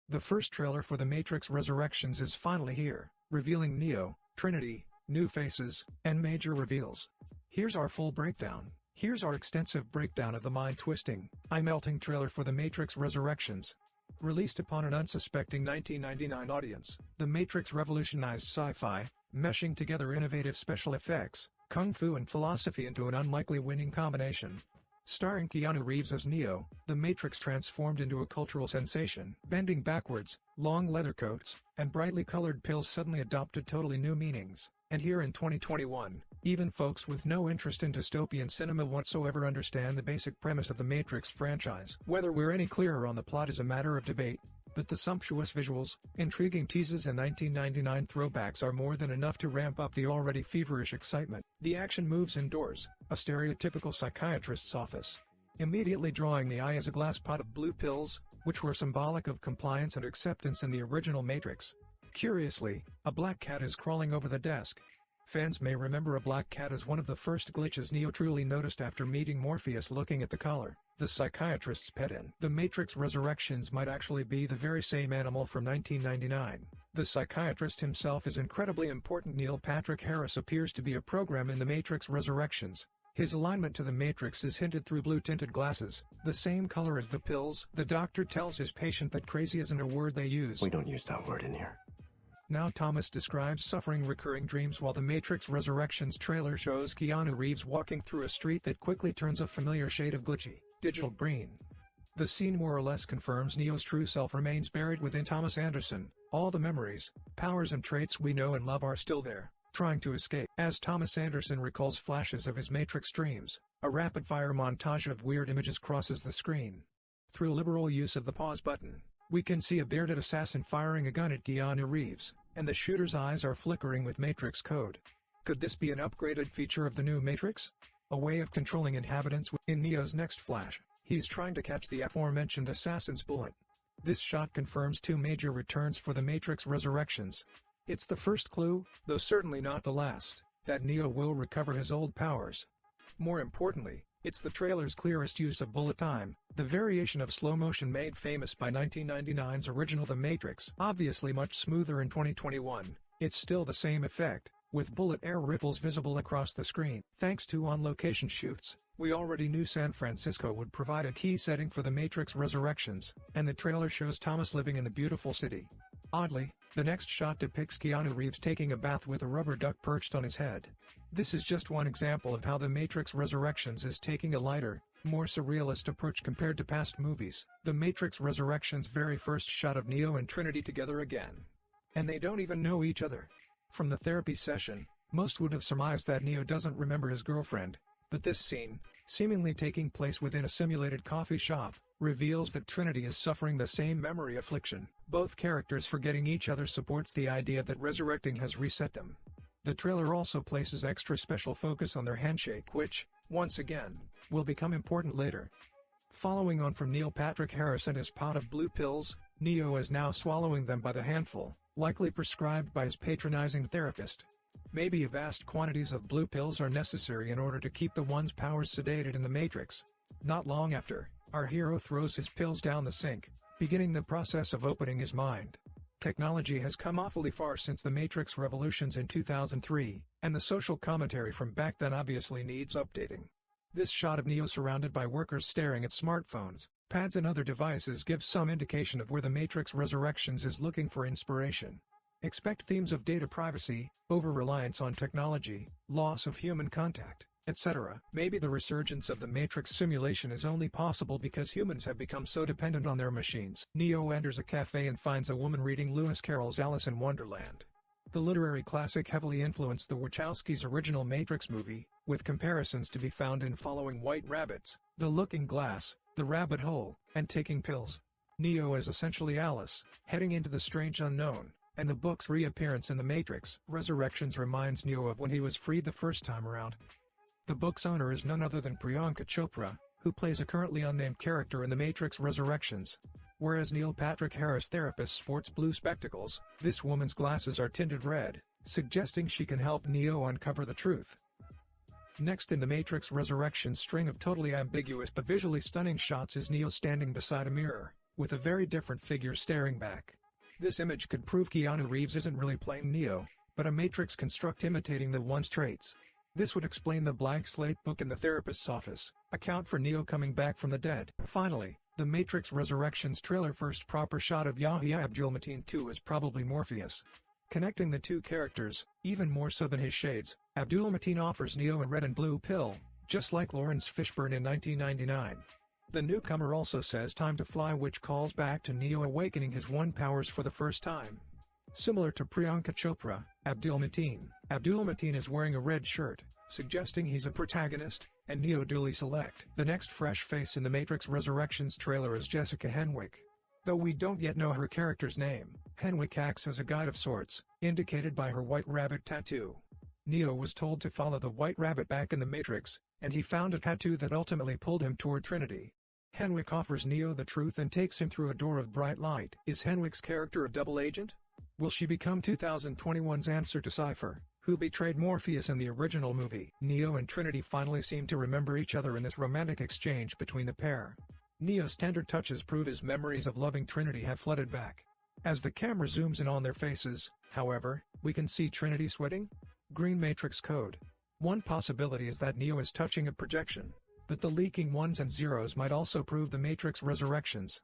The first trailer for The Matrix Resurrections is finally here, revealing Neo, Trinity, new faces, and major reveals. Here's our full breakdown. Here's our extensive breakdown of the mind-twisting, eye-melting trailer for The Matrix Resurrections. Released upon an unsuspecting 1999 audience, The Matrix revolutionized sci-fi, meshing together innovative special effects, kung fu and philosophy into an unlikely winning combination. Starring Keanu Reeves as Neo, The Matrix transformed into a cultural sensation. Bending backwards, long leather coats, and brightly colored pills suddenly adopted totally new meanings. And here in 2021, even folks with no interest in dystopian cinema whatsoever understand the basic premise of the Matrix franchise. Whether we're any clearer on the plot is a matter of debate, but the sumptuous visuals, intriguing teases and 1999 throwbacks are more than enough to ramp up the already feverish excitement. The action moves indoors, a stereotypical psychiatrist's office. Immediately drawing the eye is a glass pot of blue pills, which were symbolic of compliance and acceptance in the original Matrix. Curiously, a black cat is crawling over the desk. Fans may remember a black cat as one of the first glitches Neo truly noticed after meeting Morpheus looking at the collar, the psychiatrist's pet in The Matrix Resurrections might actually be the very same animal from 1999. The psychiatrist himself is incredibly important. Neil Patrick Harris appears to be a program in The Matrix Resurrections. His alignment to the Matrix is hinted through blue-tinted glasses, the same color as the pills. The doctor tells his patient that crazy isn't a word they use. We don't use that word in here. Now Thomas describes suffering recurring dreams while The Matrix Resurrections trailer shows Keanu Reeves walking through a street that quickly turns a familiar shade of glitchy, digital green. The scene more or less confirms Neo's true self remains buried within Thomas Anderson. All the memories, powers and traits we know and love are still there, trying to escape. As Thomas Anderson recalls flashes of his Matrix dreams, a rapid-fire montage of weird images crosses the screen. Through liberal use of the pause button, we can see a bearded assassin firing a gun at Keanu Reeves, and the shooter's eyes are flickering with Matrix code. Could this be an upgraded feature of the new Matrix? A way of controlling inhabitants? In Neo's next flash, he's trying to catch the aforementioned assassin's bullet. This shot confirms two major returns for The Matrix Resurrections. It's the first clue, though certainly not the last, that Neo will recover his old powers. More importantly, it's the trailer's clearest use of bullet time, the variation of slow motion made famous by 1999's original The Matrix. Obviously much smoother in 2021, it's still the same effect, with bullet air ripples visible across the screen. Thanks to on-location shoots, we already knew San Francisco would provide a key setting for The Matrix Resurrections, and the trailer shows Thomas living in the beautiful city. Oddly, the next shot depicts Keanu Reeves taking a bath with a rubber duck perched on his head. This is just one example of how The Matrix Resurrections is taking a lighter, more surrealist approach compared to past movies. The Matrix Resurrections' very first shot of Neo and Trinity together again. And they don't even know each other. From the therapy session, most would have surmised that Neo doesn't remember his girlfriend, but this scene, seemingly taking place within a simulated coffee shop, reveals that Trinity is suffering the same memory affliction. Both characters forgetting each other supports the idea that resurrecting has reset them. The trailer also places extra special focus on their handshake, which, once again, will become important later. Following on from Neil Patrick Harris and his pot of blue pills, Neo is now swallowing them by the handful, likely prescribed by his patronizing therapist. Maybe vast quantities of blue pills are necessary in order to keep the one's powers sedated in the Matrix. Not long after, our hero throws his pills down the sink, beginning the process of opening his mind. Technology has come awfully far since The Matrix Revolutions in 2003, and the social commentary from back then obviously needs updating. This shot of Neo surrounded by workers staring at smartphones, pads and other devices gives some indication of where The Matrix Resurrections is looking for inspiration. Expect themes of data privacy, over-reliance on technology, loss of human contact, etc. Maybe the resurgence of the Matrix simulation is only possible because humans have become so dependent on their machines. Neo enters a cafe and finds a woman reading Lewis Carroll's Alice in Wonderland. The literary classic heavily influenced the Wachowskis' original Matrix movie, with comparisons to be found in following White Rabbits, The Looking Glass, The Rabbit Hole, and Taking Pills. Neo is essentially Alice, heading into the strange unknown, and the book's reappearance in The Matrix Resurrections reminds Neo of when he was freed the first time around. The book's owner is none other than Priyanka Chopra, who plays a currently unnamed character in The Matrix Resurrections. Whereas Neil Patrick Harris' therapist sports blue spectacles, this woman's glasses are tinted red, suggesting she can help Neo uncover the truth. Next in The Matrix Resurrections' string of totally ambiguous but visually stunning shots is Neo standing beside a mirror, with a very different figure staring back. This image could prove Keanu Reeves isn't really playing Neo, but a Matrix construct imitating the one's traits. This would explain the blank slate book in the therapist's office, account for Neo coming back from the dead. Finally, the Matrix Resurrections trailer first proper shot of Yahya Abdul-Mateen 2 is probably Morpheus. Connecting the two characters, even more so than his shades, Abdul-Mateen offers Neo a red and blue pill, just like Lawrence Fishburne in 1999. The newcomer also says time to fly, which calls back to Neo awakening his one powers for the first time. Similar to Priyanka Chopra, Abdul-Mateen is wearing a red shirt, suggesting he's a protagonist, and Neo duly select. The next fresh face in the Matrix Resurrections trailer is Jessica Henwick. Though we don't yet know her character's name, Henwick acts as a guide of sorts, indicated by her white rabbit tattoo. Neo was told to follow the white rabbit back in the Matrix, and he found a tattoo that ultimately pulled him toward Trinity. Henwick offers Neo the truth and takes him through a door of bright light. Is Henwick's character a double agent? Will she become 2021's answer to Cypher, who betrayed Morpheus in the original movie? Neo and Trinity finally seem to remember each other in this romantic exchange between the pair. Neo's tender touches prove his memories of loving Trinity have flooded back. As the camera zooms in on their faces, however, we can see Trinity sweating. Green Matrix code. One possibility is that Neo is touching a projection, but the leaking ones and zeros might also prove the Matrix Resurrections.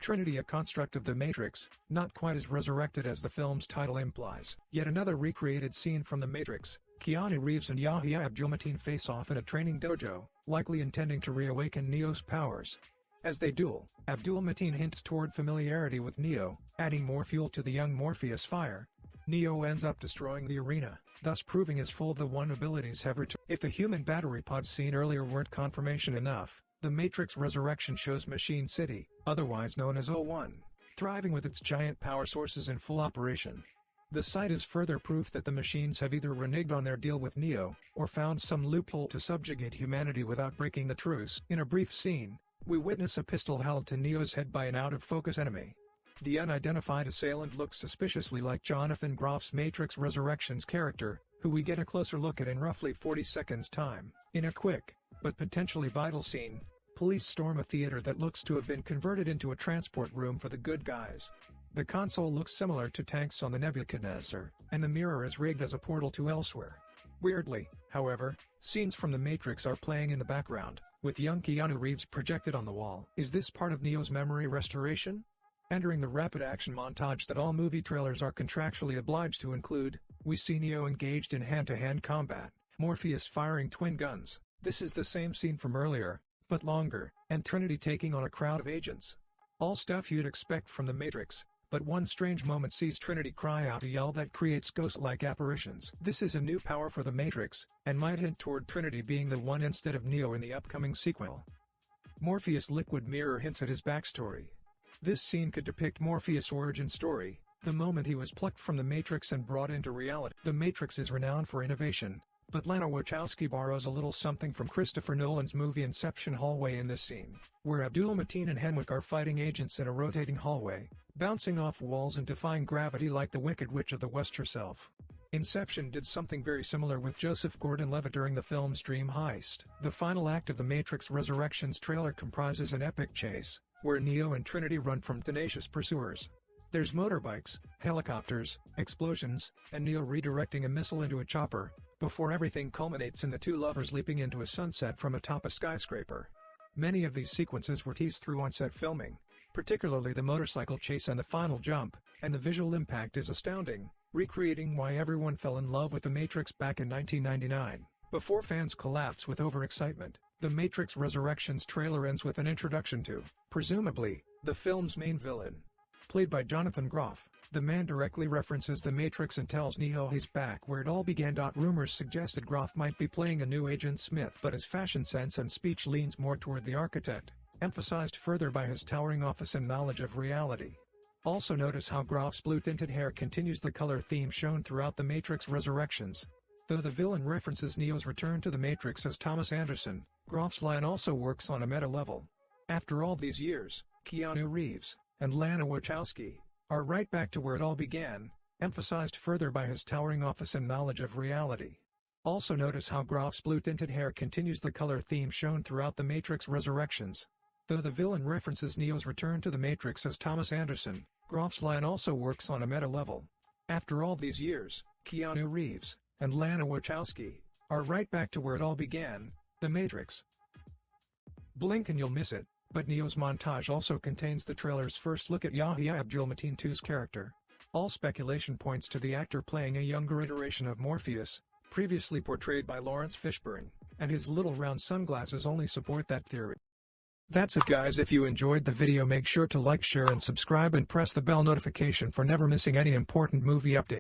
Trinity, a construct of the Matrix, not quite as resurrected as the film's title implies. Yet another recreated scene from the Matrix. Keanu Reeves and Yahya Abdul-Mateen face off in a training dojo, likely intending to reawaken Neo's powers. As they duel, Abdul-Mateen hints toward familiarity with Neo, adding more fuel to the young Morpheus fire. Neo ends up destroying the arena, thus proving his full the One abilities have returned. If the human battery pods seen earlier weren't confirmation enough, the Matrix Resurrection shows Machine City, otherwise known as O1, thriving with its giant power sources in full operation. The site is further proof that the machines have either reneged on their deal with Neo, or found some loophole to subjugate humanity without breaking the truce. In a brief scene, we witness a pistol held to Neo's head by an out-of-focus enemy. The unidentified assailant looks suspiciously like Jonathan Groff's Matrix Resurrections character, who we get a closer look at in roughly 40 seconds time. In a quick, but potentially vital scene, police storm a theater that looks to have been converted into a transport room for the good guys. The console looks similar to tanks on the Nebuchadnezzar, and the mirror is rigged as a portal to elsewhere. Weirdly, however, scenes from the Matrix are playing in the background, with young Keanu Reeves projected on the wall. Is this part of Neo's memory restoration? Entering the rapid action montage that all movie trailers are contractually obliged to include, we see Neo engaged in hand-to-hand combat, Morpheus firing twin guns. This is the same scene from earlier, but longer, and Trinity taking on a crowd of agents. All stuff you'd expect from the Matrix, but one strange moment sees Trinity cry out a yell that creates ghost-like apparitions. This is a new power for the Matrix, and might hint toward Trinity being the one instead of Neo in the upcoming sequel. Morpheus' liquid mirror hints at his backstory. This scene could depict Morpheus' origin story, the moment he was plucked from the Matrix and brought into reality. The Matrix is renowned for innovation, but Lana Wachowski borrows a little something from Christopher Nolan's movie Inception hallway in this scene, where Abdul-Mateen and Henwick are fighting agents in a rotating hallway, bouncing off walls and defying gravity like the Wicked Witch of the West herself. Inception did something very similar with Joseph Gordon-Levitt during the film's Dream Heist. The final act of the Matrix Resurrections trailer comprises an epic chase, where Neo and Trinity run from tenacious pursuers. There's motorbikes, helicopters, explosions, and Neo redirecting a missile into a chopper, before everything culminates in the two lovers leaping into a sunset from atop a skyscraper. Many of these sequences were teased through on-set filming, particularly the motorcycle chase and the final jump, and the visual impact is astounding, recreating why everyone fell in love with The Matrix back in 1999. Before fans collapse with overexcitement, The Matrix Resurrections trailer ends with an introduction to, presumably, the film's main villain. Played by Jonathan Groff, the man directly references The Matrix and tells Neo he's back where it all began. Rumors suggested Groff might be playing a new Agent Smith, but his fashion sense and speech leans more toward the architect, emphasized further by his towering office and knowledge of reality. Also notice how Groff's blue-tinted hair continues the color theme shown throughout The Matrix Resurrections. Though the villain references Neo's return to the Matrix as Thomas Anderson, Groff's line also works on a meta level. After all these years, Keanu Reeves and Lana Wachowski are right back to where it all began, emphasized further by his towering office and knowledge of reality. Also notice how Groff's blue-tinted hair continues the color theme shown throughout The Matrix Resurrections. Though the villain references Neo's return to the Matrix as Thomas Anderson, Groff's line also works on a meta level. After all these years, Keanu Reeves and Lana Wachowski are right back to where it all began, the Matrix. Blink and you'll miss it, but Neo's montage also contains the trailer's first look at Yahya Abdul-Mateen II's character. All speculation points to the actor playing a younger iteration of Morpheus, previously portrayed by Lawrence Fishburne, and his little round sunglasses only support that theory. That's it guys, if you enjoyed the video make sure to like, share and subscribe and press the bell notification for never missing any important movie update.